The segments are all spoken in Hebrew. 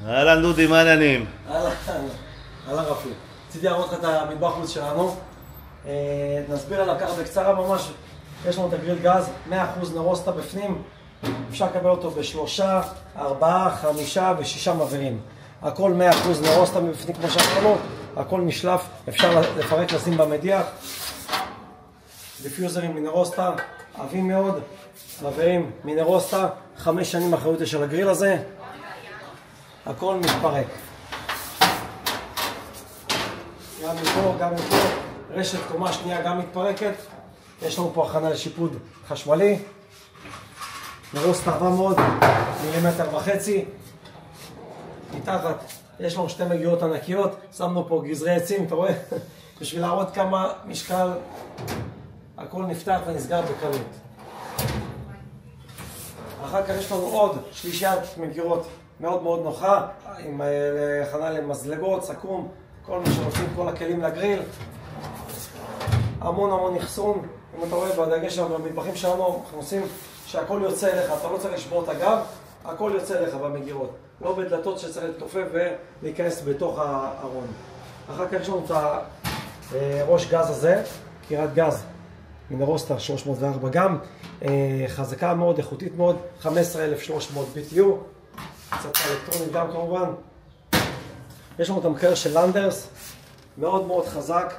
אהלן דודי, מה העניינים? אהלן רפי. רציתי להראות לך את המטבח חוץ שלנו. נסביר עליו ככה בקצרה ממש. יש לנו את הגריל גז, 100% נרוסטה בפנים. אפשר לקבל אותו בשלושה, ארבעה, חמישה ושישה מבעירים. הכל 100% נרוסטה בפנים כמו שאמרנו. הכל נשלף, אפשר לפרק לשים במדיח. דיפיוזרים מנרוסטה, אוהבים מאוד. מבעירים מנרוסטה, 5 שנים אחריות של הגריל הזה. הכל מתפרק. גם מפה, גם מפה. רשת קומה שנייה גם מתפרקת. יש לנו פה הכנה לשיפוד חשמלי. נרוסטה 400 מילימטר וחצי. מתחת יש לנו 2 מגירות ענקיות. שמנו פה גזרי עצים, אתה רואה? בשביל להראות כמה משקל. הכל נפתח ונסגר בקלות. אחר כך יש לנו עוד שלישיית מגירות מאוד מאוד נוחה, עם הכנה למזלגות, סכו"ם, כל מה שרוצים, כל הכלים לגריל. המון אחסון. אם אתה רואה בדגש שלנו, במטבחים שלנו, אנחנו עושים שהכל יוצא אליך, אתה לא צריך לשבור את הגב, הכל יוצא אליך במגירות. לא בדלתות שצריך להתכופף ולהיכנס בתוך הארון. אחר כך יש לנו את הראש גז הזה, קירת גז מנרוסטה 304 גם, חזקה מאוד, איכותית מאוד, 15,300 BTU, קצת אלקטרונית גם כמובן. יש לנו את המקרר של לנדרס, מאוד מאוד חזק,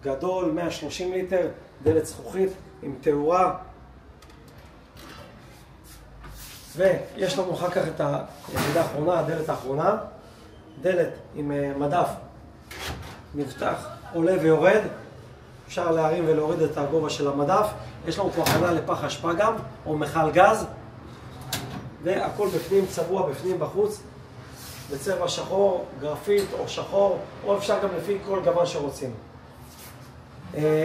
גדול, 130 ליטר, דלת זכוכית עם תאורה. ויש לנו אחר כך את היחידה האחרונה, הדלת האחרונה, דלת עם מדף נפתח, עולה ויורד. אפשר להרים ולהוריד את הגובה של המדף. יש לנו פה הכנה לפח אשפה גם, או מכל גז. והכל בפנים, צבוע בפנים בחוץ. בצבע שחור, גרפית או שחור, או אפשר גם לפי כל גוון שרוצים.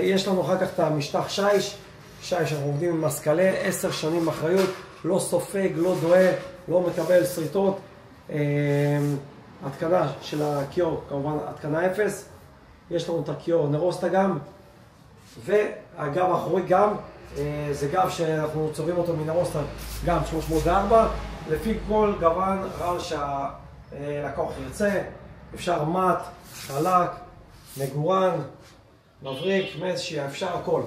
יש לנו אחר כך את המשטח שיש. שיש, אנחנו עובדים עם מסקלה, 10 שנים אחריות. לא סופג, לא דועה, לא מקבל שריטות. התקנה של הקיור, כמובן התקנה 0. יש לנו את הקיור נרוסטה גם. והגב האחורי גם, זה גב שאנחנו צובעים אותו מנרוסטה גם 304, לפי כל גוון רעל שהלקוח ירצה. אפשר מט, חלק, מגורן, מבריק, מז, אפשר הכל.